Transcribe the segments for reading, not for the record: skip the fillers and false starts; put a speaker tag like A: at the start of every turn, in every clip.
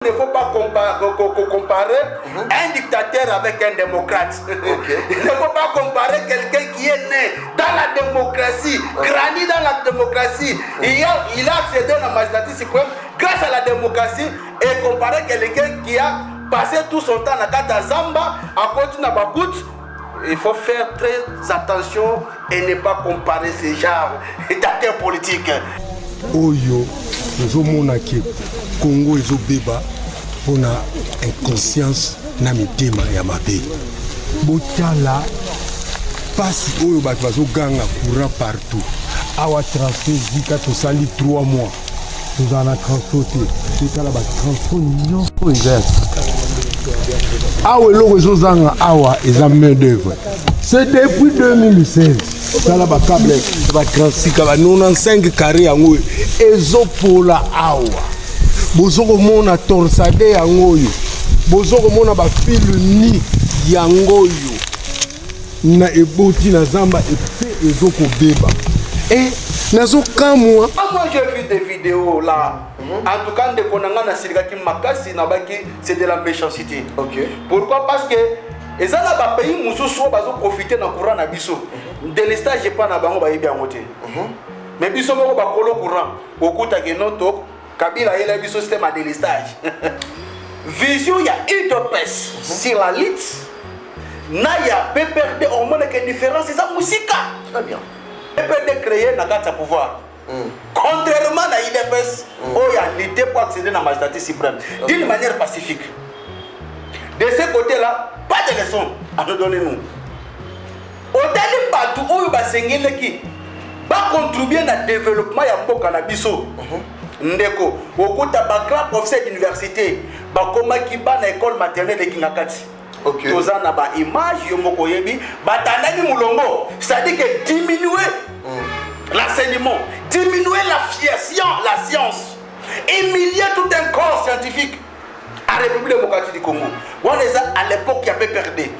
A: Il ne faut pas comparer un dictateur avec un démocrate. Il ne faut pas comparer quelqu'un qui est né dans la démocratie, grandi dans la démocratie. Il a accédé à la magistrature suprême grâce à la démocratie et comparer quelqu'un qui a passé tout son temps dans la Zamba à côté de Bakout. Il faut faire très attention et ne pas comparer ces genres d'acteurs politiques.
B: Oyo, nous avons Congo et Zobeba, on a inconscience na mitema ya mabe. Botala, passe Oyo Batvazo ganga courant partout. Awa transfert Zika to sali 3 mois. Nous en a transporté. C'est là bas 30 millions exact. Awa lo rezo zanga awa est en main d'œuvre. C'est depuis 2016. Ça là bas câble ba 36 ka 95 carré yango ezopola awa. Bozoko mona torsade yangoyo. Bozoko mona ba fil ni yangoyo. Na eboti na zamba epe ezoko beba. Et nazo kamwa.
A: Moi j'ai vu des vidéos là. En tout cas de konanga na sirikaki makasi na baki c'est de la méchanceté. OK. Pourquoi? Parce que ezala ba pays mususu bazo profiter na courant na biso. Délestage pas na bango ba yebi angote. Mais biso moko ba kolo courant. Okuta ke noto Kabila il a biso système à délestage. Vision ya UDPS sur la lutte. Na ya PPRD au moins que différence c'est ça musique. Très bien. PPRD créé na gata pouvoir. Contrairement à l'IDPS, il y a l'idée pour accéder à la magistrature suprême d'une manière pacifique. De ce côté-là, pas de leçon à nous donner nous. Autant de partout où il va s'engager qui va contribuer au développement de la cannabiso. Ndeko, au côté de la professeur d'université, bakoma qui va dans l'école maternelle de Kingakati. OK. Tous en a image yomoko yebi, batanani mulongo, c'est-à-dire que diminuer l'enseignement, diminuer la science, humilier tout un corps scientifique. À la République démocratique du Congo, on est à l'époque qui a perdu.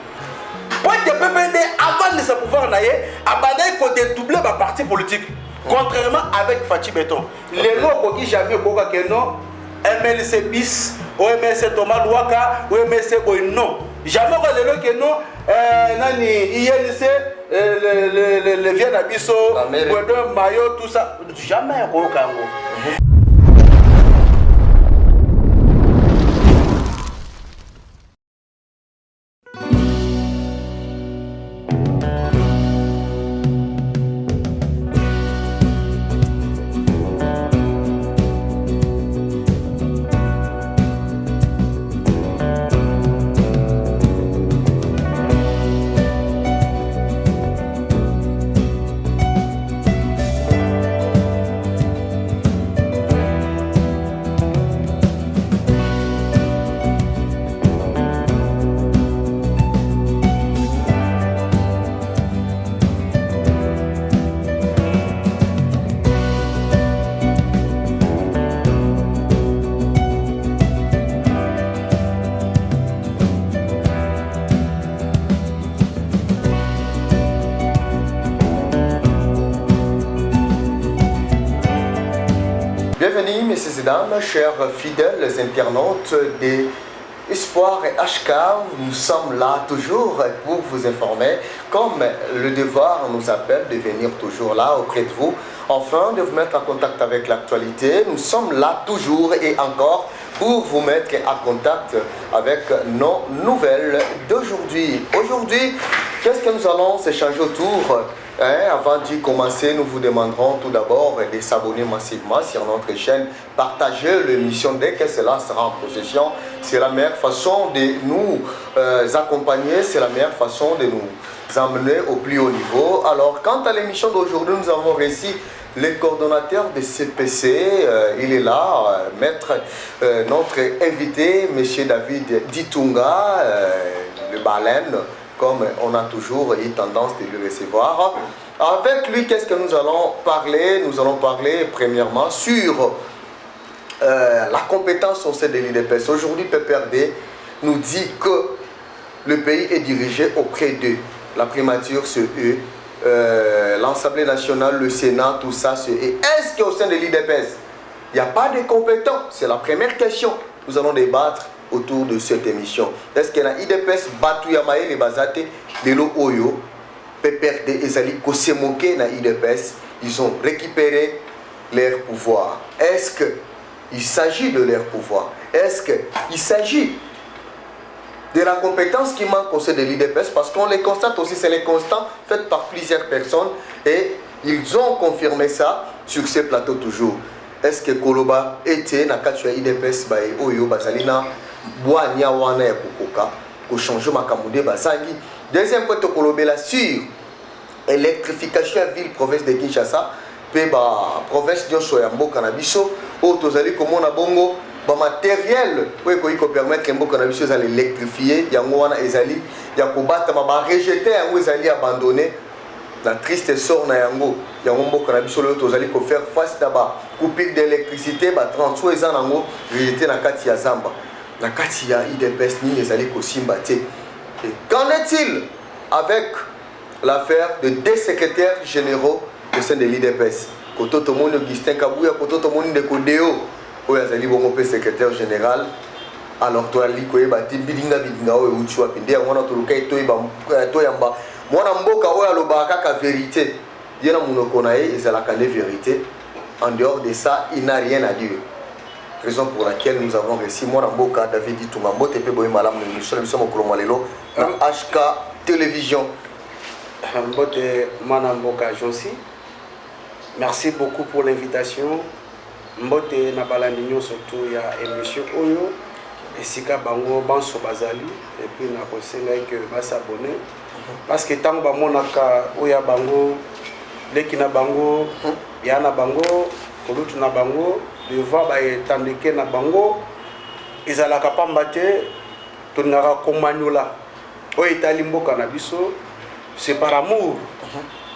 A: Pour que PPD, avant de se pouvoir naïe, abandonné qu'on dédoublé ma parti politique. Contrairement avec Fatih Béton. Les lots qui jamais au Boka non, MLC bis, OMLC Thomas Louaka, OMLC non. Jamais les lots que non, nani INC, le Vieux Nabiso, Boudon Mayo, tout ça. Jamais au Congo.
C: Bienvenue, messieurs et dames, chers fidèles internautes des Espoir et HK. Nous sommes là toujours pour vous informer, comme le devoir nous appelle de venir toujours là auprès de vous, afin de vous mettre en contact avec l'actualité. Nous sommes là toujours et encore pour vous mettre en contact avec nos nouvelles d'aujourd'hui. Aujourd'hui, qu'est-ce que nous allons s'échanger autour? Avant d'y commencer, nous vous demanderons tout d'abord de s'abonner massivement sur notre chaîne, partager l'émission dès que cela sera en possession. C'est la meilleure façon de nous accompagner, c'est la meilleure façon de nous emmener au plus haut niveau. Alors, quant à l'émission d'aujourd'hui, nous avons reçu le coordonnateur de CPC, il est là, notre invité, M. David Ditunga, le baleine, comme on a toujours eu tendance de le recevoir. Avec lui, qu'est-ce que nous allons parler? Nous allons parler premièrement sur la compétence au sein de l'IDPS. Aujourd'hui, PPRD nous dit que le pays est dirigé auprès d'eux. La primature, c'est eux. L'Assemblée nationale, le Sénat, tout ça, c'est eux. Est-ce qu'au sein de l'IDPS, il n'y a pas de compétents? C'est la première question. nous allons débattre autour de cette émission. Est-ce qu'il y a IDPS Batu Yamae les Bazate, Lelo Oyo, PPRD Ezali Kosemoke na IDPS, ils ont récupéré leur pouvoir. Est-ce qu'il s'agit de leur pouvoir? Est-ce qu'il s'agit de la compétence qui manque au sein de l'IDPS? Parce qu'on les constate aussi, c'est les constats faits par plusieurs personnes et ils ont confirmé ça sur ces plateaux toujours. Est-ce que Koloba était dans le cas IDPS Oyo Bazalina Boania Wana ya Kukoka pour changer Makamoudé Bazangi? Deuxième point, Kolobela sur électrification de la ville province de Kinshasa, puis la province de Soyambo Canabiso, où Tozali comme on a bongo, le matériel qui permettre que Canabiso soit électrifié, il y a Moana Ezali, il y a Kobata, il rejeté, il y a abandonné. La triste sort na yango, il y a Mbo Canabiso, Tozali pour faire face à la coupure d'électricité, 33 ans nango, rejeté dans Kati ya Zamba. Dans Kati ya IDPS, ni Ezali Kosimbate. Et qu'en est-il avec l'affaire de deux secrétaires généraux au sein de l'IDPS? Koto Tomoni Augustin Kabouya, Koto Tomoni de Kodeo, Oyazali Bongope secrétaire général. Alors toi Likoye Bati Bidinga Bidinga Oyo Uchua Pinde, Mwana Tolukai Toyamba, Mwana Mboka Oya Lobaka ka vérité. Yena Munokonae, Ezalaka les vérités. En dehors de ça, il n'a rien à dire. Raison pour laquelle nous avons réussi. Mwana Mboka David Tumambo, Tepe Boye Malam, nous sommes au Kolomalelo, dans HK Télévision.
A: Mbote Manamboka Jonsi, merci beaucoup pour l'invitation. Mbote Nabalandinho surtout il y a émission Oyo et Sika Bango Banso Bazali et puis na kosenga que va s'abonner parce que tant ba monaka Oya Bango lekina Bango yana Bango kolutu na Bango devant ba etandike na Bango ezalaka pambate tonaka komanyola o etali mboka na biso. C'est par amour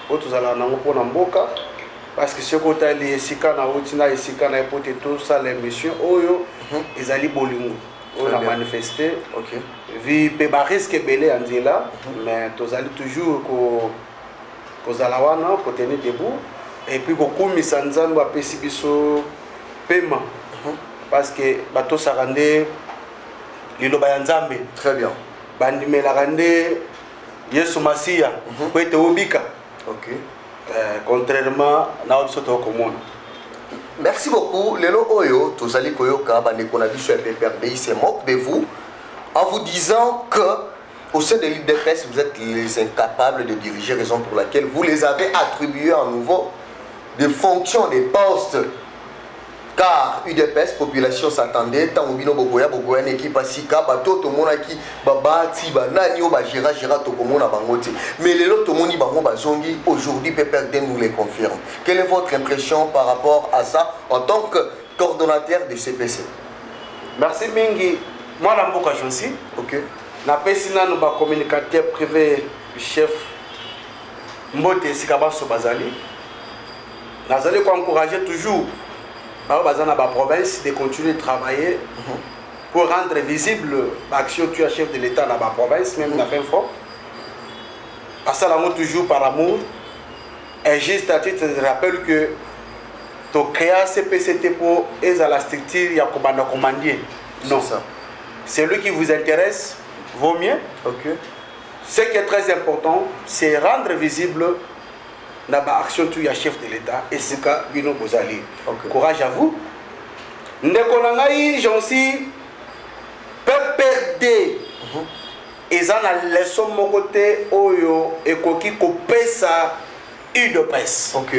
A: que nous allons pour Namboka parce que ce côté est Sika na Otina et Sika na époté tout ça l'émission Oyo ils allaient bolingo on a manifesté OK vi pe risque belé andila mais tous allez toujours ko zalawana ko tenir debout et puis ko komisa nzambe apesi biso paiement parce que bato sarande liloba ya nzambe
C: très bien
A: bandimela rande Yesu Masia, kwete obika.
C: OK.
A: Contrairement à notre commune.
C: Merci beaucoup. Lelo Oyo, Tozali Koyoka, Bandekonabi sur PPRD, il se moque de vous en vous disant que au sein de l'IDPS, vous êtes les incapables de diriger, raison pour laquelle vous les avez attribués à nouveau des fonctions, des postes. Car UDPS, population s'attendait, tant au bino bogoya, bogoya, une équipe à Sika, bateau, tout le monde qui babati, banani, gera, tout le monde à bangote. Mais les autres, tout le monde bango bazongi, aujourd'hui, PPRD nous les confirme. Quelle est votre impression par rapport à ça en tant que coordonnateur du CPC?
A: Merci Mingi. Moi, je suis Jonsi.
C: OK.
A: Na pesina nous ba communicateur privé chef Mbote Sikabanso Bazali. Nous allons encourager toujours la province de continuer de travailler pour rendre visible l'action du chef de l'État dans la province, même dans la fin fort. Parce que nous toujours par amour. Et juste à titre de rappel que tu crées CPCT pour la structure, il y a un commandier. Non, c'est lui qui vous intéresse, vaut mieux.
C: OK.
A: Ce qui est très important, c'est rendre visible l'action du chef de l'État et c'est ça Bino Bozali. Courage à vous. Ndekonangai Jonsi PPRD. Ils ont la leçon mon côté Oyo et Koki Kopesa UDPS.
C: OK.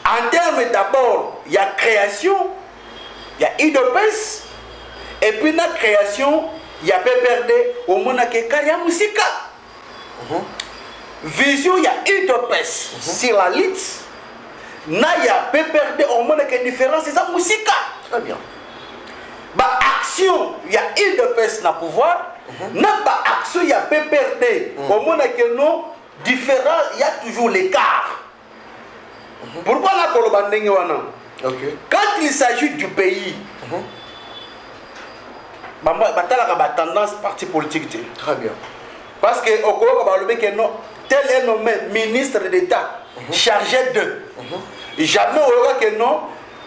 A: En termes d'abord, il y a création, il y a UDPS et puis la création, il y a PPRD au monde qui est Musika. Vision, il y a UDPS sur la liste. Il y a PPRD au monde qui est différent, c'est ça Musika.
C: Très bien.
A: Bah action, il y a UDPS na pouvoir. N'a pas action, il y a PPRD au monde qui est non différent, il y a toujours l'écart. Pourquoi la Kolobandenge wana? Quand il s'agit du pays, la tendance parti politique.
C: Très bien.
A: Parce que au Congo, tel est nommé ministre d'État chargé de. Jamais au que non,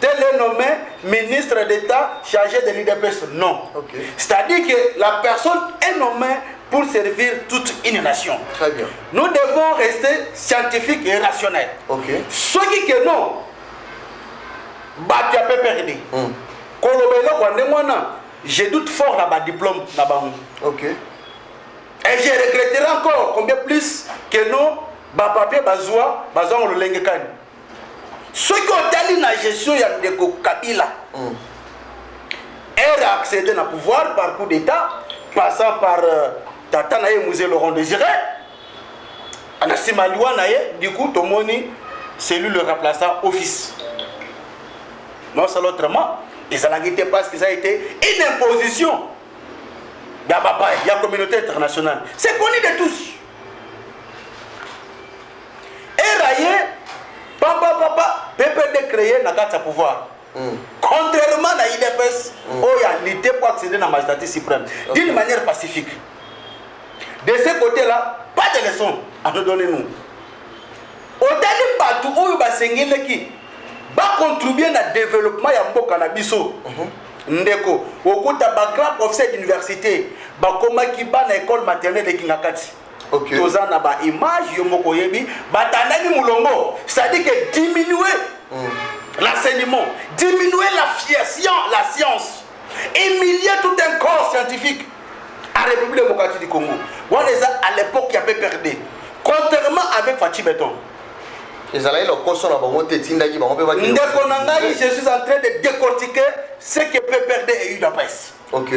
A: tel est nommé ministre d'État chargé de l'IDPS. Non.
C: Okay.
A: C'est-à-dire que la personne est nommée pour servir toute une nation.
C: Très bien.
A: Nous devons rester scientifiques et rationnels.
C: Okay.
A: Ceux qui que non, Batia PPRD. Je doute fort dans ma diplôme.
C: Ok.
A: Et je regretterai encore combien plus que non, papier bazoa le lengekan. Ceux qui ont tali la gestion de Kabila, elle a accédé au pouvoir par coup d'État, passant par Tata Naye Mouzé Laurent Désiré. Anasima Liwa Naye, du coup, Tomoni, c'est lui le remplaçant office. Non, c'est l'autrement. Ils ont été parce que ça a été une imposition. Il y a la communauté internationale. C'est connu de tous. Et Raye, papa, PPD créé n'a qu'à pouvoir. Contrairement à l'IDPS, il a lutté pour accéder à la magistrature suprême d'une manière pacifique. De ce côté-là, pas de leçons à nous donner nous. Au-delà de partout où il va va contribuer au développement de cannabis. Ndeko, au cours de la grand professeur d'université, bakoma ki ba na école maternelle de Kingakati.
C: Ok.
A: Toza na ba image yomoko yebi, batandani mulongo, c'est-à-dire que diminuer l'enseignement, diminuer la science, humilier tout un corps scientifique à la République démocratique du Congo. À l'époque, il y avait perdu. Contrairement avec Fatih Beton.
C: Je suis en train
A: de décortiquer ce que peut perdre et UDPS.
C: Ok.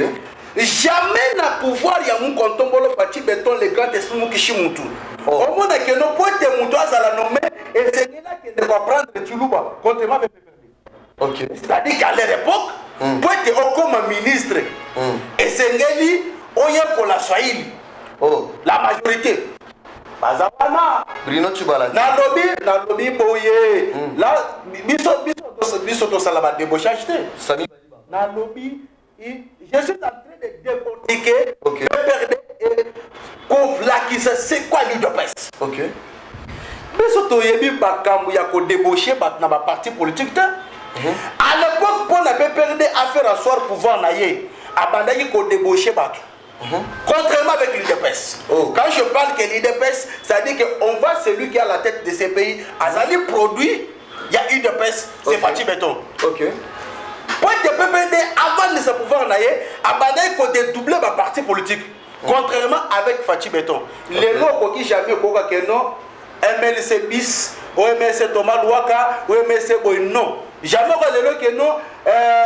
A: Jamais n'a pouvoir y a mon contombolo Fatih Beton le grand esprit Mukishimutu. Au moins que nos potes de Moutoise à la nommer et c'est là qu'il ne va prendre Tuluba contrairement avec PPRD.
C: Ok.
A: C'est-à-dire qu'à leur époque, pote comme ministre et c'est Ngeli Oye pour la Swahili. La majorité. Bazabana
C: Bruno Tchibala
A: Nalobi Boye là biso to salaba débauché acheté Nalobi je suis en train de décortiquer PPRD et c'est quoi l'UDPS.
C: Ok.
A: Biso to yebi bakambu ya ko débaucher na ba parti politique à l'époque pour la PPRD a fait asseoir pouvoir naie abandaki ko débaucher bato. Contrairement avec l'IDPS. Quand je parle que l'IDPS, ça veut dire qu'on voit celui qui est à la tête de ces pays. Azali produit, il y a l'IDPS, c'est Fatih Beton.
C: Ok.
A: Pour que PPD, avant de se pouvoir naïe, abandonner qu'on dédouble ma parti politique. Contrairement avec Fatih Beton. Les lots qui jamais au que non, MLC bis, OMC Thomas Louaka, OMC Boy, non. Jamais les lots que non,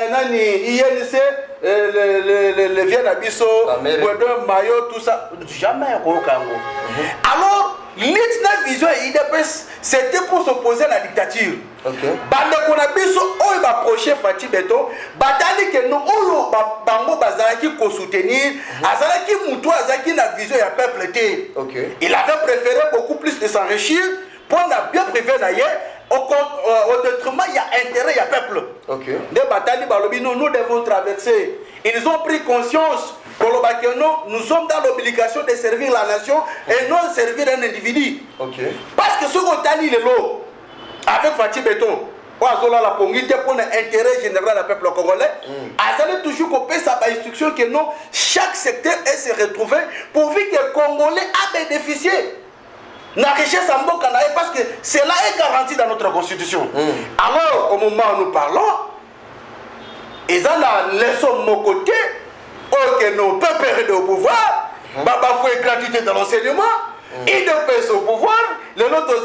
A: Nani, INC. Le vieux Nabiso, Boudon, Mayo, tout ça, jamais au Congo. Alors, l'ITNA vision et l'IDPS, c'était pour s'opposer à la dictature. Bande Konabiso, on va approcher Fatih Beton, Batali que nous, on Bango Bazaraki qu'on soutenir, Azaraki Moutou, Azaki na vision et un peuple était. Il avait préféré beaucoup plus de s'enrichir pour la bien privé d'ailleurs. Au détriment, il y a intérêt, il y a peuple. Des batailles, nous devons traverser. Ils ont pris conscience que nous sommes dans l'obligation de servir la nation et non servir un individu. Parce que ce qu'on a dit, avec Fatih Beton, la pongité pour l'intérêt général du peuple congolais, a toujours copié sa instruction que non, chaque secteur est se retrouvé pourvu que les Congolais a bénéficié. La richesse en Boka parce que cela est garanti dans notre constitution. Alors, au moment où nous parlons, ils ont la leçon de mon côté, que nos peuples perdent au pouvoir, Baba Foué gratuité dans l'enseignement, ils ne au pouvoir, les autres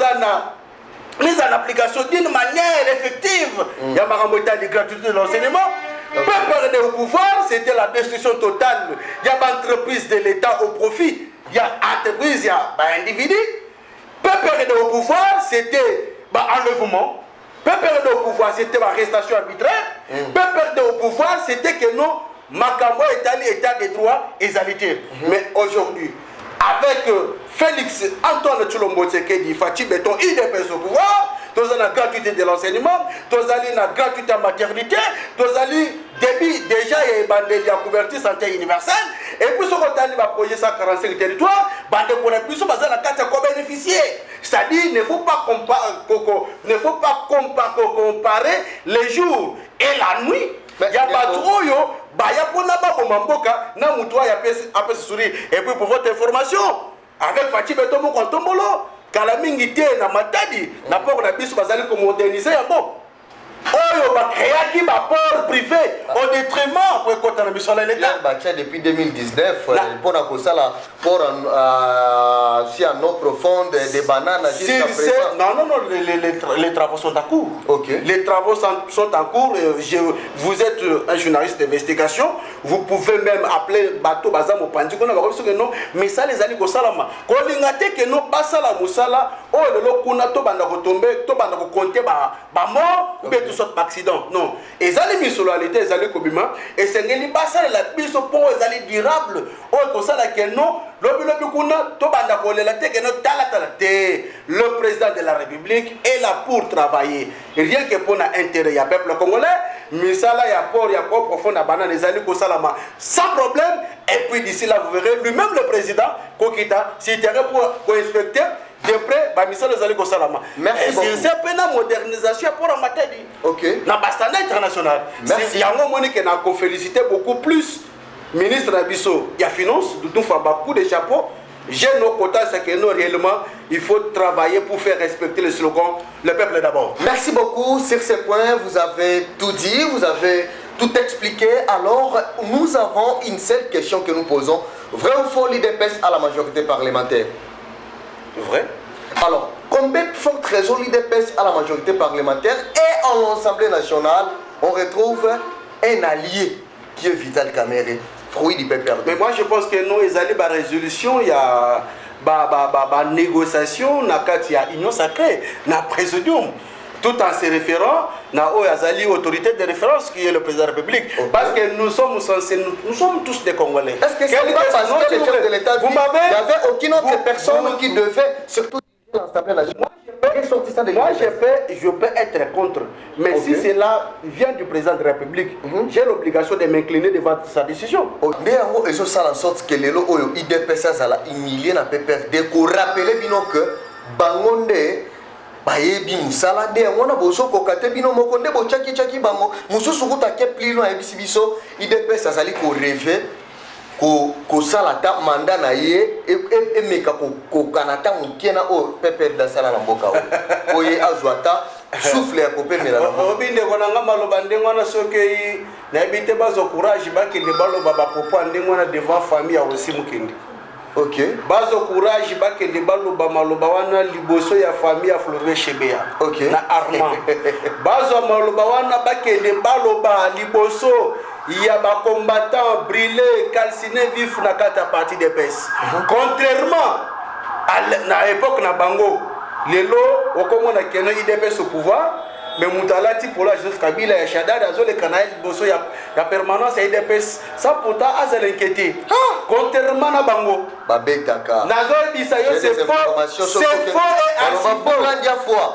A: ont mis en application d'une manière effective. Il y a la gratuité de l'enseignement. Peuple perdent au pouvoir, c'était la destruction totale. Il y a l'entreprise de l'État au profit. Il y a entreprise, il y a individu. Peuple au pouvoir, c'était enlèvement. Peuple au pouvoir, c'était arrestation arbitraire. Peuple au pouvoir, c'était que non, Makambo état des droits et égalité. Mais aujourd'hui, avec Félix Antoine Tshilombo Tsekedi, Fatih Beton, IDPS au pouvoir, tozali na gratuité de l'enseignement, tozali na gratuité en maternité, tozali débit déjà et bandeli à couverture santé universelle. Et puis ce qu'on a dit, projet 145 territoires, bande pour les plus bazar la carte à bénéficier. C'est-à-dire, il ne faut pas comparer les jours et la nuit. Il y a pas trop yo, bah il y a pas de mamboka, na mutua ya pes sourire. Et puis pour votre information, avec Fatih Betomo Kontombolo, Kalamingité na Matadi, na port na biso bazali ko moderniser yango. Oyo ba créaki ba port privé au détriment pour côté na biso la l'État.
C: Ba depuis 2019 pour na kosala port si en eau profonde des bananes jusqu'à présent.
A: Non, les travaux sont en cours.
C: OK.
A: Les travaux sont en cours. Vous êtes un journaliste d'investigation, vous pouvez même appeler bateau bazam au pandi qu'on a que non, mais ça les ali ko salama. Ko lingate que non pas sala musala, oh le lokuna to banda ko tomber, to banda ko compter ba mort ou bien tout sorte d'accident. Non. Et ça les misolalité, les ali kobima et c'est ngeli pas ça la biso pour les ali durable. Oh ko sala que non, lobi kuna to banda ko le la te que non tala le président de la République est là pour travailler. Rien que pour l'intérêt du peuple congolais, mais ça là, il y a port profond à banane les alliés salama sans problème. Et puis d'ici là, vous verrez lui-même le président Kokita, s'il était pour inspecter de près, bah misal les alliés salama.
C: Merci beaucoup.
A: C'est un peu la modernisation pour la matière.
C: OK.
A: Dans le standard international. Merci. Il y a un moment qui a félicité beaucoup plus. Ministre Nabiso, il y a finance, nous faisons beaucoup de chapeaux. J'ai nos quotas, c'est que nous réellement, il faut travailler pour faire respecter le slogan le peuple d'abord.
C: Merci beaucoup. Sur ce point, vous avez tout dit, vous avez tout expliqué. Alors, nous avons une seule question que nous posons. Vrai ou faux l'IDPS à la majorité parlementaire?
A: Vrai.
C: Alors, combien de fortes raisons l'IDPS à la majorité parlementaire et en l'Assemblée nationale, on retrouve un allié qui est Vital Kamerhe, fruit du peuple.
A: Mais moi je pense que nous, ils allaient par résolution, il y a négociation, il y a union sacrée, il y a présidium. Tout en se référant à l'autorité de référence qui est le président de la République. Okay. Parce que nous sommes censés, nous sommes tous des Congolais.
C: Est-ce que c'est pas parce que le chef de l'État il n'y avait aucune autre personne qui devait, surtout l'Assemblée nationale?
A: Moi, je peux être contre. Mais si cela vient du président de la République, j'ai l'obligation de m'incliner devant sa décision.
C: Mais ils ont fait en sorte que les lots IDPS a humilié la PPR. De rappeler que Bangonde, bayebi musala de ngona boso kokate bino mokonde bochaki bango mususu kutake plino ya bisibiso IDPS azali ko rêver ko sala ta mandat na ye e meka ko kanata mutiena o pepe da sala na mboka o ye azwata souffle ya kopemela na
A: obinde kona ngama loba ndengwana soke na bite bazo courage bakende baloba ba popo ndengwana devant famille ya osimukindi.
C: OK.
A: Bazo courage bakende baloba maloba wana liboso ya famille ya Florent Chebea.
C: OK.
A: Na Armand. Bazo maloba wana bakende baloba liboso ya ba combattant brûlé calciné vif na kata partie des PES. Contrairement à l'époque na bango lelo okomona keno IDPS au pouvoir mais Moutalati pour la Joseph Kabila et Chadad azo le canal boso ya permanence à IDPS ça pourtant azal inquiété contrairement na bango
C: babetaka
A: nazo bisayo c'est faux et archi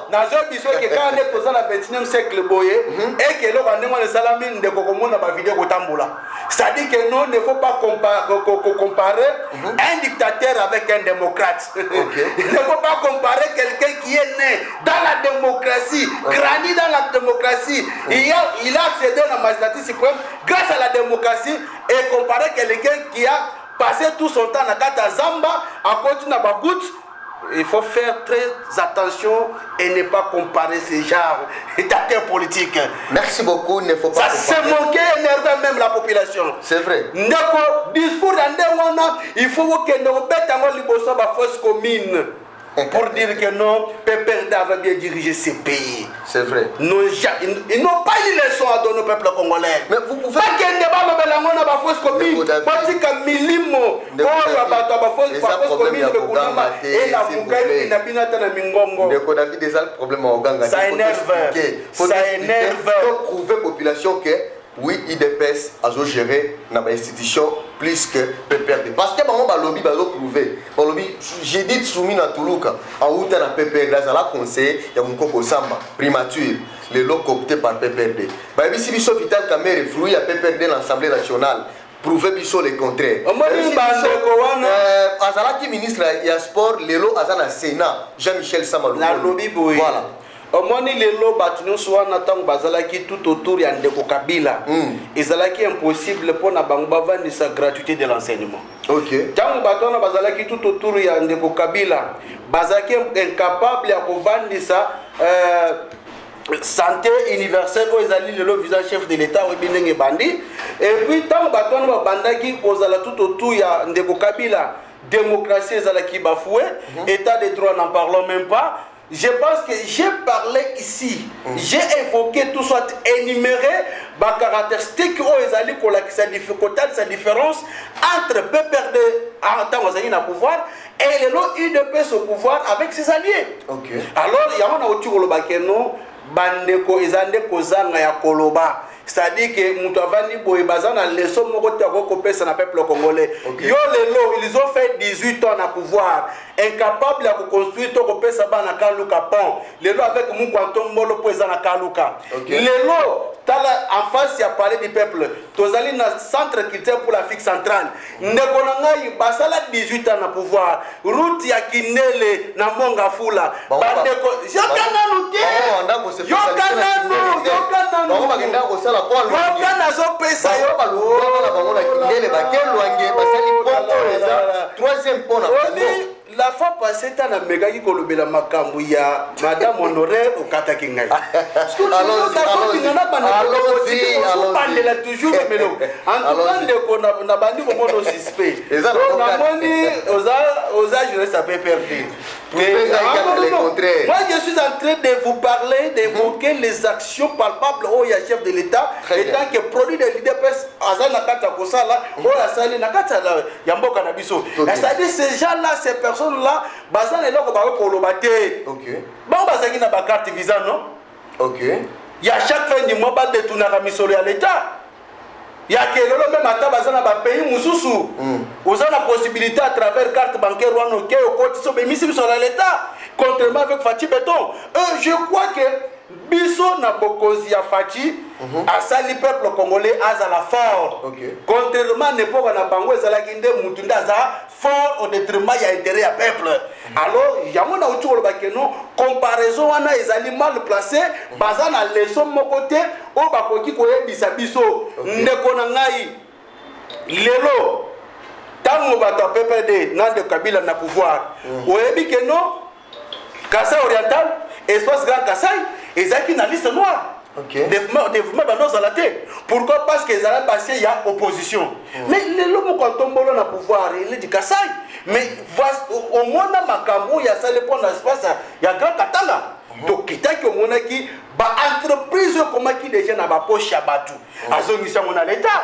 A: nazo biso que quand on est posé la 21e siècle boye et que le rwandais le salami de kokomona ba vidéo kotambola c'est-à-dire que non ne faut pas comparer un dictateur avec un démocrate. Il ne faut pas comparer quelqu'un qui est né dans la démocratie, grandi dans la démocratie, il a accédé à la magistrature suprême grâce à la démocratie et comparer quelqu'un qui a passé tout son temps dans Kata Zamba à continuer à Bagout. Il faut faire très attention et ne pas comparer ces genres d'acteurs politiques.
C: Merci beaucoup, il ne faut pas.
A: Ça s'est manqué, énerver même la population.
C: C'est vrai.
A: Ndeko, discours d'Andéwana, il faut que nous mettons les bosses à la fausse commune. Pour dire que non, Péperda va bien diriger ces pays.
C: C'est vrai.
A: Ils n'ont pas eu les leçons à donner au peuple congolais.
C: Mais vous pouvez.
A: Pas qu'il n'y ait pas de fausse commune. Pas qu'il y ait milimo. Il y a fausse commune. Et la Moukaï, il n'a pas de mingongo.
C: Ça énerve.
A: Ça énerve.
C: Pour prouver à la population que oui, IDPS a géré dans l'institution plus que PPRD. Parce que le lobby va prouver. Le lobby, j'ai dit soumis dans Toulouka, en route dans PPRD, dans la conseil, il y a un coco samba, primature, les lots cooptés par PPRD. Si Bissot Vital Kamere, fruit à PPRD dans l'Assemblée nationale, prouver Bissot le contraire. Azalaki ministre du sport, les lots Azana Sénat, Jean-Michel Samalou. Voilà.
A: Omoni lelo batu soit natango bazalaki tout autour ya ndeko Kabila. Ezalaki impossible pour na bango bavandi sa gratuité de l'enseignement.
C: OK.
A: Tango batona bazalaki tout autour ya ndeko Kabila, bazalaki incapable ya kovandi sa santé universelle où ezali lelo visa chef de l'état ou binenge bandi. Et puis tango batona bandaki kozala tout autour ya ndeko Kabila, démocratie ezalaki bafoué, état de droit n'en parlons même pas. Je pense que j'ai parlé ici, j'ai évoqué tout soit énuméré ma caractéristique où ils allaient sa difficulté, sa différence entre PPRD en tant que pouvoir et les lots UDPS au pouvoir avec ses alliés.
C: Okay.
A: Alors, il y a un autre Kolobakeno, Bandeko, Ezande Kozanga ya Koloba. C'est-à-dire que Moutavani Boïbazan a leçon Mokote Rokopé, ça n'a pas peuple congolais. Yo Lelo, ils ont fait 18 ans à pouvoir, incapables de construire Tokopé Sabana Kaluka Pont. Lelo avec Moukwantom Molo Poezana Kaluka. Lelo, en face, il y a parlé du peuple. Tozali na centre culturel pour l'Afrique centrale. Ndekonangai, Basala 18 ans à pouvoir. Route ya Kinele, na Monga Fula. Bandeko, Yokananu te! Yokananu!
C: Troisième point.
A: La fois passée, tu as méga kolobela makambu ya madame honoraire au Katakingai. Toujours en tout cas, on a banni au monde suspect. On a banni aux âges de sa PPRD. Moi, je suis en train de vous parler, d'évoquer les actions palpables au chef de l'État, étant que produit de l'IDPS, c'est-à-dire ces gens-là, ces personnes-là, il y a carte visa, non? Il y a chaque fin du mois, il y a des à l'État. Il y a que même à pays mususu. Vous avez la possibilité à travers carte bancaire ou en sur l'État. Contrairement avec Fatih Béton. Je crois que Biso na bokozi ya Fatih a sali peuple congolais à la fort. Contrairement à l'époque na bango ezalaki nde mutunda za fort au détriment ya intérêt ya peuple. Alors yango na uti ko bakeno comparaison wana ezali mal placé baza na leçon moko te o bakoki ko yebisa biso ndeko na ngai lelo tango bato PPD na de Kabila na pouvoir oyebi que non Kassai oriental espace Grand Kassai ezaki na liste noire. Développement dans la tête. Pourquoi? Parce qu'ils allaient passer, il y a opposition. Mais les lobes quand on a pouvoir, il est du Kassai. Mais au moins dans Makambo, il y a ça, il y a Grand Katanga. Donc, il y a une entreprise qui déjà n'a pas poche à Batou. À ce moment on a l'État.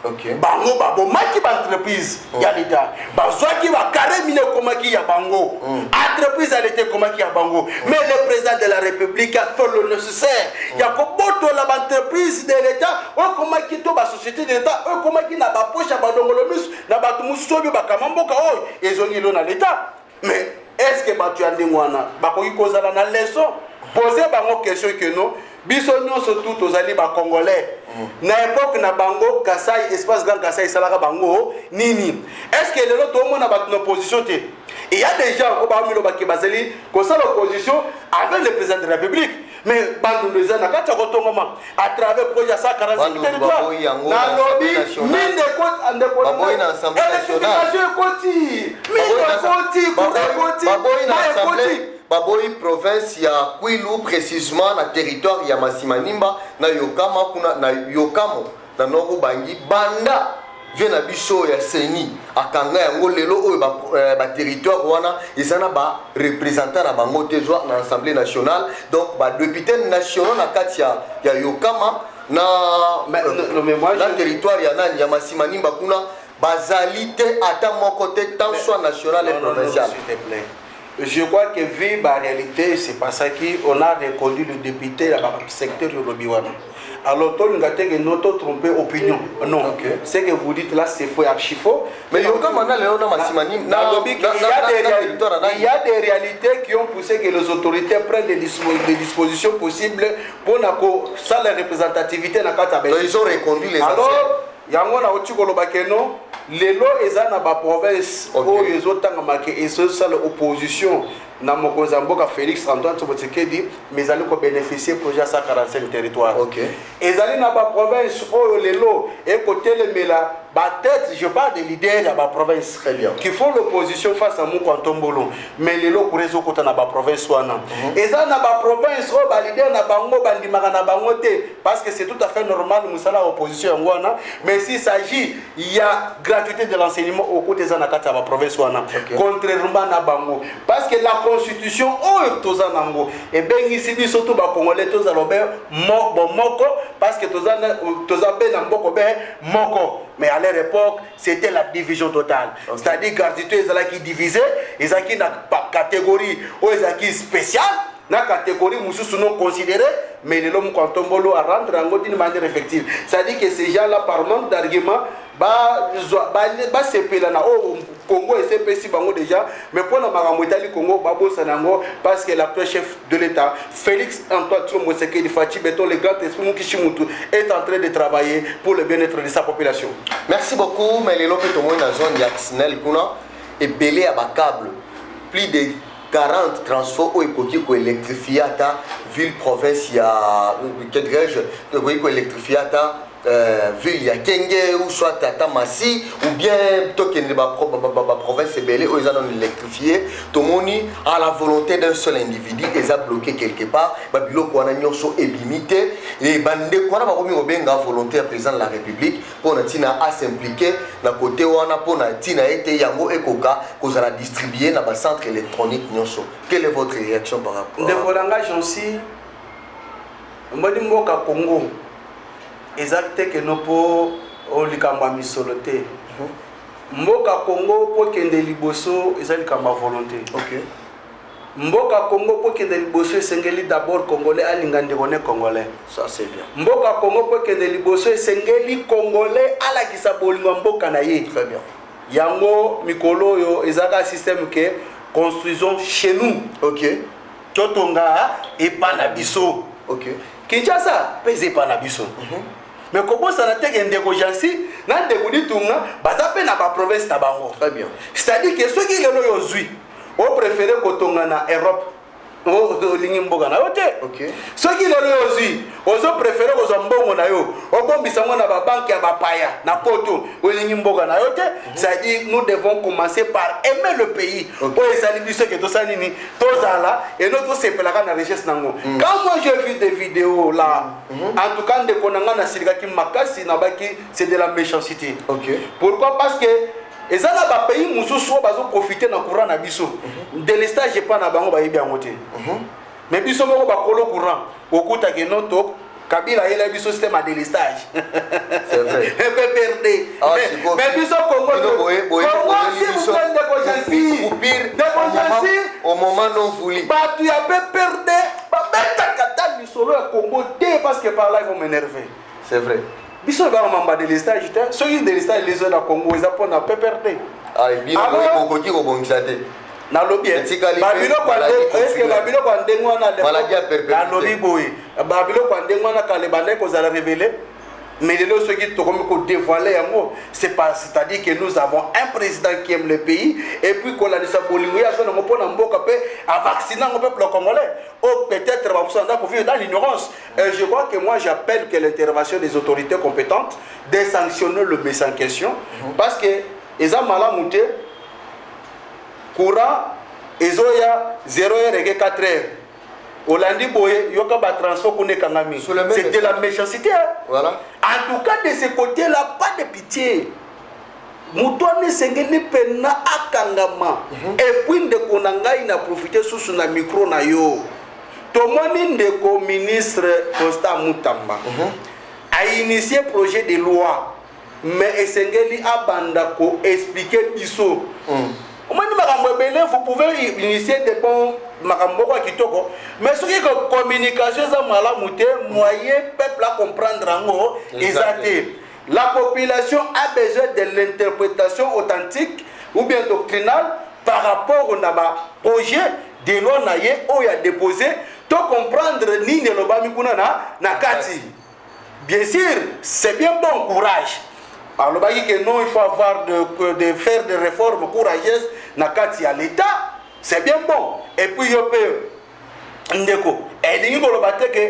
A: Bango babo maki ba entreprise ya l'État bazwa ki ba carré mine komaki ya bango entreprise à l'État komaki ya bango mais le président de la République a fait le nécessaire ya ko boto la entreprise de l'État o komaki to ba société de l'État o komaki na ba poche ba dongolo mus na ba tumusobi ba kamamboka o ezongi lo na l'État. Mais est-ce que ba tu andengwana ba ko kozala na leçon poser bango question que non biso nyonso tout ozali ba congolais na époque na bango Kassai espace Grand Kassai salaka bango nini. Est-ce que les autres ont une opposition? Il y a des gens qui bazali ko sa l'opposition avec le président de la République. Mais bandu les ana kata ko tongo à travers projet 145 territoires na lobby mine de côte ande ko na assemblée nationale
C: Baboyi province ya Kwilu précisément na territoire ya Masimanimba na Yokama kuna na Yokamo na Nord Bangi banda vient na biso ya Seni akanga yango lelo oyo ba territoire wana ezana ba représentant na bango tezwa na assemblée nationale donc ba député national na kati ya Yokama na la territoire ya nani ya Masimanimba kuna bazali te ata moko te tant soit national et provincial.
A: Je crois que vu la réalité, c'est parce qu'on a reconnu le député dans le secteur de Robiwana. Alors, tout le monde a notre trompé opinion. Non, ce que vous dites là, c'est faux et archi faux.
C: Mais il y a
A: des réalités qui ont poussé que les autorités prennent des dispositions possibles pour ça la représentativité.
C: Ils ont reconduit les
A: alors, il y a un les lois sont dans la province où ils ont l'opposition. Dans mon Félix Antoine Tshisekedi, mais ils ont bénéficié du projet à 145 territoires. Ils sont dans la province où les lois et côté les méla, tête, je parle des leaders de la province qui font l'opposition face à Moukantombolo. Mais les lois pour les autres dans la province. Ils sont dans la province où les leaders parce que c'est tout à fait normal nous sommes l'opposition. Mais s'il s'agit, il y a gratuité de l'enseignement au côté de la province. Contrairement à Bango. Parce que la constitution, et bien ici, surtout les Congolais, tous moko, parce que tous moko. Mais à leur époque, c'était la division totale. C'est-à-dire que gratuité, ils ont qui divisé, ils ont qui une catégorie, ou ils ont qui spéciale. La catégorie nous non considérée, mais les hommes quand on rentre d'une manière effective. C'est-à-dire que ces gens-là, par manque d'arguments, Congo et CPC déjà, mais pour la Maramouitali Congo, Babo Sanango, parce que la chef de l'État, Félix Antoine Tshisekedi Fachi Beton, le grand esprit Mukishimutu, est en train de travailler pour le bien-être de sa population.
C: Merci beaucoup, mais les locaux dans la zone Yaxnel et belé à câble. Plus de 40 transports au côté qui électrifié à ville province il y a quel grège de électrifié à ville ya Kenge ou soit à Massi ou bien token de la province belé où ils ont électrifié tout le monde à la volonté d'un seul individu ils ont bloqué quelque part babilo ko na nyonso est limité et bande ko na ba komi obenga volonté président de la République pour natina à s'impliquer na côté wana pour natina été yango ekoka ko za la distribuer na ba centre électronique nyonso. Quelle est votre réaction par rapport
A: de volangage aussi mbodi mboka Congo exacte que nous pour olikamba misoloté mboka Congo pour kende liboso ezalikamba volonté. Mboka Congo pour kende liboso esengeli d'abord congolais alingande koné congolais.
C: Ça c'est bien.
A: Mboka Congo pour kende liboso esengeli congolais ala kisa bolingo mboka na ye.
C: Très bien.
A: Yango mikolo yo ezaka système que construisons chez nous. Totonga et panabiso. Kinshasa pèse panabiso. Mais comment ça n'a été un dégojansi, n'a dégoûté tout le monde, basape na ba province tabango.
C: Très bien.
A: C'est-à-dire que ceux qui le yozui, on préféré kotonga na Europe, au lingimboga na yote. Ceux qui le yozui, on préféré aux ambongo na yo, au bon bisango na ba banque ya ba paya, na poto, au lingimboga na yote. C'est-à-dire nous devons commencer par aimer le pays. Pour les salibis ceux que tout ça nini, tous là, et notre c'est pelaka na richesse nango. Quand moi j'ai vu des vidéos là, en tout cas de konanga na sirika ki makasi na baki, c'est de la méchanceté. Pourquoi? Parce que et ça là ba pays mususu bazo profiter na courant na biso. De l'estage pas na bango ba yebi angote. Mais biso moko ba kolo courant, okuta ke noto Kabila il a biso système à délestage.
C: C'est vrai.
A: Un peu perdu. Mais biso Congo
C: au moment non voulu.
A: Bah tu as peu perdu. Bah bête kata bisolo à Congo parce que par là ils vont m'énerver.
C: C'est vrai.
A: Biso ba mamba délestage, ceux qui délestage les autres à Congo ils apprennent à peu perdre.
C: Ah et bien Congo qui rebondissait.
A: Na lobby babilo kwande est-ce que babilo kwande ngwana le
C: maladie à perpétuité
A: na lobby boy babilo kwande ngwana kale bande ko za révéler mais les ceux qui tokomi ko dévoiler yango c'est pas c'est-à-dire que nous avons un président qui aime le pays et puis qu'on a dit ça bolingo ya zona mopona mboka pe à vacciner le peuple congolais ou peut-être va s'en pour vivre dans l'ignorance. Je crois que moi j'appelle que l'intervention des autorités compétentes de sanctionner le médecin en question parce que ils ont mal à monter courant ezoya 0h et 4h Olandi boye yoka ba transport kone kangami c'est de la méchanceté
C: voilà.
A: En tout cas de ce côté là pas de pitié Mutone sengeli pena akangama et puis de konanga ina profiter sous na micro na yo tomoni ndeko ministre Constant Mutamba a initié projet de loi mais esengeli abanda ko expliquer biso Omani makambo interpeller, vous pouvez initier des bons makambo kitoko, mais ce qui est communication ça malamu te moyen peuple à comprendre ango exacté. La population a besoin de l'interprétation authentique ou bien doctrinale par rapport au projet de loi naie où il a déposé to comprendre ni ne lobami kuna na kati. Bien sûr, c'est bien bon courage. Alors que non, il faut avoir de faire des réformes courageuses na kati à l'État. C'est bien bon. Et puis je peux ndeko. Et dingo lobate que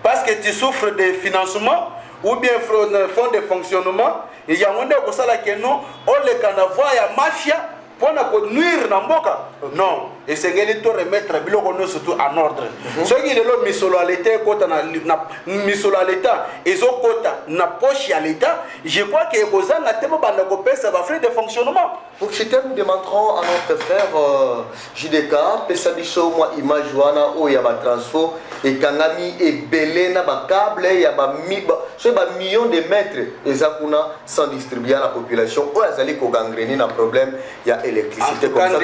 A: parce que tu souffres de financement ou bien fonds de fonctionnement, il y a un ndeko sala que non, on le canava ya mafia pour ne nuire na mboka. Non, et c'est que tu remettre biloko no surtout en ordre. Ce qui est le misolo à l'état kota na misolo à l'état et zo kota na poche à l'état, je crois que koza na temo banda ko pesa ba frais de fonctionnement.
C: Pour ce thème, nous demanderons à notre frère JDK, pesa biso moi image wana o ya ba transfo et kangami et belé na ba câble ya ba millions de mètres et ça kuna sans distribuer à la population o azali ko gangréner na problème ya électricité comme ça.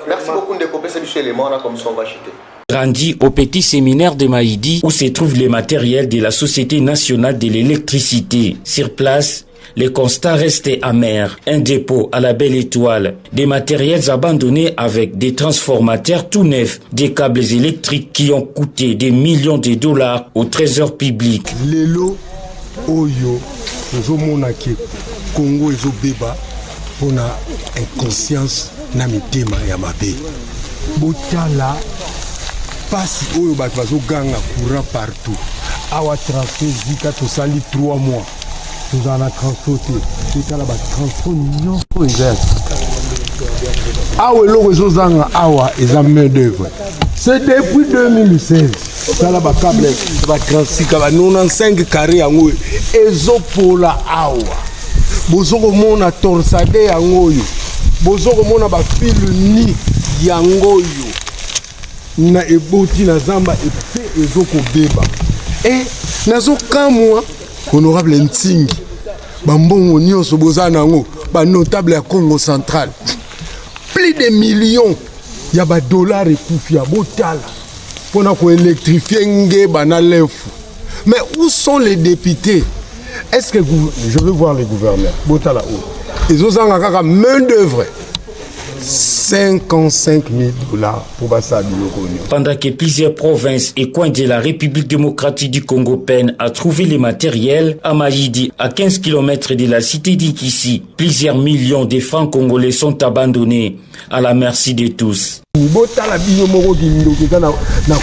C: Merci beaucoup de couper ces éléments là comme ça on va chuter.
D: Grandi au petit séminaire de Maïdi où se trouvent les matériels de la Société nationale de l'électricité. Sur place, les constats restaient amers. Un dépôt à la Belle Étoile, des matériels abandonnés avec des transformateurs tout neufs, des câbles électriques qui ont coûté des millions de dollars au trésor public.
B: Lelo oyo nzomona ke Congo ezobeba pona inconscience na mitema ya mabe. Botala pasi oyo bato bazoganga courant partout. Awa transfert zika tosali 3 mois. Nous en a transporté. C'est là bas transport non exact. Awa eloko ezozanga awa eza main d'œuvre. C'est depuis 2016. Ça là bas câble ba 36 ba 95 carré yango ezopola awa. Bozoko mona torsade yango yo. Bozoko mona ba fil ni yango yo. Na eboti na zamba epe ezoko beba. Et nazo kamwa honorable Ntingi bambongo nyonso bozana ngo ba notable ya Congo central plus de millions ya ba dollars ekufia botala pona ko électrifier nge bana lefu. Mais où sont les députés? Est-ce que je veux voir les gouverneurs botala où ils ont encore main d'œuvre 55 000 dollars pour Bassa Biloko.
D: Pendant que plusieurs provinces et coins de la République démocratique du Congo peinent à trouver les matériels, à Maïdi, à 15 km de la cité d'Ikissi, plusieurs millions de francs congolais sont abandonnés à la merci de tous.
B: Botala bino moko kindoka na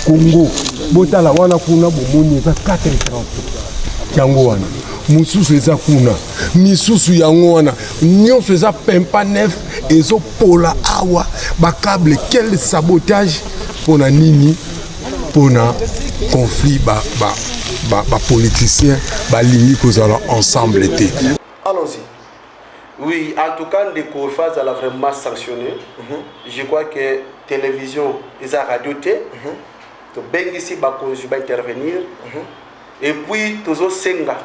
B: Congo. Botala wana kuna bomoni za 4 yango wana. Mususu eza kuna. Misusu yango wana. Nyonso eza pempa neuf ezo pola awa ba câble quel sabotage pona nini pona conflit ba politiciens ba lingi kozala ensemble té.
C: Allons-y.
A: Oui, en tout cas, des cours-phases, elle a vraiment sanctionné. Je crois que télévision, les radio, donc bien ici, je vais intervenir. Et puis, tous les senga,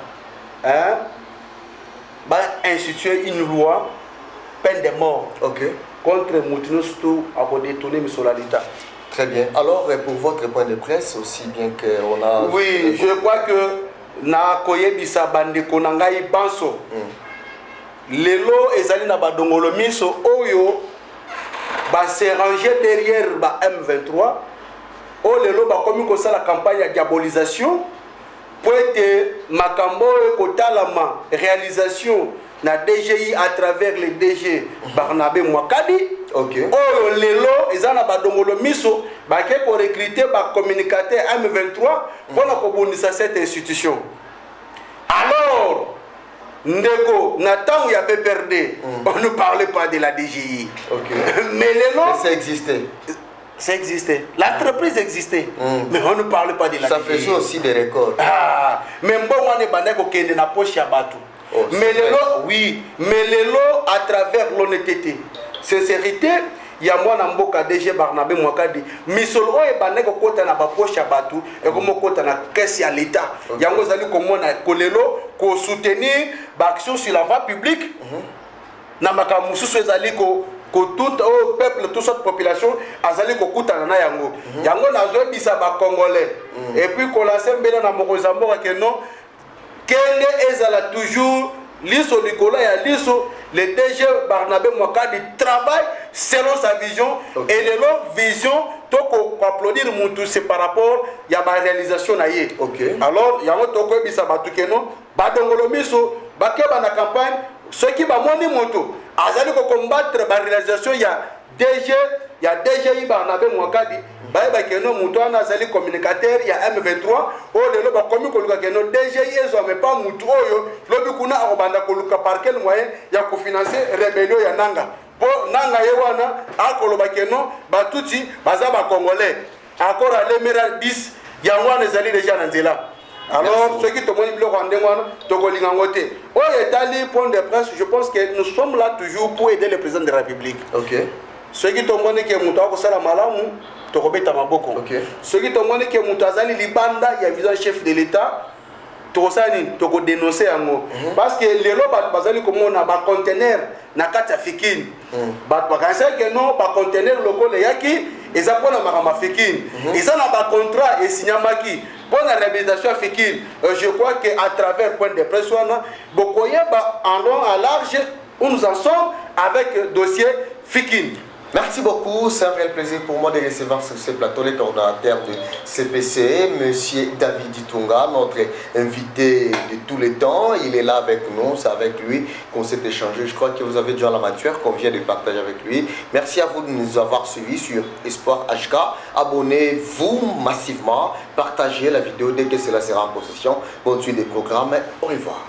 A: instituer une loi, peine de mort, contre Moutinousto à détourner l'État.
C: Très bien. Alors, pour votre point de presse, aussi bien qu'on a...
A: Oui, je crois que na koye bisa bande konangai banso. Lelo ezali na badongolo miso oyo ba se ranger derrière ba M23. O lelo ba komi ko sala campagne de diabolisation pour être makambo kotalama réalisation na DGI à travers les DG Barnabé Mwakadi. Oyo lelo ezana badongolo miso ba ke ko recruter ba communicateur M23 pour na kobonisa cette institution. Alors Ndeko, Nathan ou y a PPRD, on ne parlait pas de la DGI. Mais les lois...
C: ça existait.
A: Ça existait. L'entreprise existait. Mais on ne parlait pas de la DGI.
C: Ça faisait aussi des records.
A: Ah, mais bon, on est bandé qu'on ait na poche à Batou. Mais les lois, oui. Mais les lois à travers l'honnêteté, sincérité, il y a moi dans Mboka DG Barnabé Mwakadi. Misolo e bandé ko kota na ba poche à Batou et comme kota na caisse à l'État. Il y a ngozali comme na kolelo ko soutenir l'action sur la voie publique. Na makamusu ezali ko que tout le peuple, toute cette population, azali kokutana na yango. Yango nazo bisa ba Congolais. Et puis qu'on la sembela na Mozambique que non, quel est toujours liso Nicolas ya liso le DG Barnabé Mwakadi travaille selon sa vision et de leur vision toko applaudir mutu c'est par rapport ya ba réalisation na ye. Alors yango toko bisa batu que non ba dongolo miso ba ke ba na campagne ceux qui ba moni moto azali ko combattre ba réalisation ya DG Barnabé Mwakadi ba ke non mutu ana azali communicateur ya M23 o lelo ba komi ko luka ke non DG ezo mais pas mutu oyo lobi kuna akobanda ko luka par quel moyen ya ko financer rébellion ya nanga po nanga ye wana akoloba ke non batuti baza ba congolais encore aller mera 10 yango wana ezali déjà na nzela. Alors, ceux qui te montrent le rendez-vous, Togolingangote. Au Etali, point de presse, je pense que nous sommes là toujours pour aider le président de la République. Ceux qui te montrent que Moutawa Kosala Malamu, Tokobeta Maboko. Ceux qui te montrent que Moutazali Libanda, il y a visant chef de l'État, Tokosani, Toko dénoncer un mot. Parce que les lois basali comme on a un conteneur, Nakata Fikin. Quand que non, un conteneur local, Yaki, et ça pour la Fikin. Ils ont un contrat et signamaki. Pour la réhabilitation africaine, je crois qu'à travers point de presse, beaucoup en long à large, où nous en sommes avec le dossier FIKIN.
C: Merci beaucoup, c'est un réel plaisir pour moi de recevoir sur ce plateau les coordonnateurs de CPC, Monsieur David Itunga, notre invité de tous les temps. Il est là avec nous, c'est avec lui qu'on s'est échangé. Je crois que vous avez déjà la matière qu'on vient de partager avec lui. Merci à vous de nous avoir suivis sur Espoir HK. Abonnez-vous massivement, partagez la vidéo dès que cela sera en possession. Bonne suite des programmes, au revoir.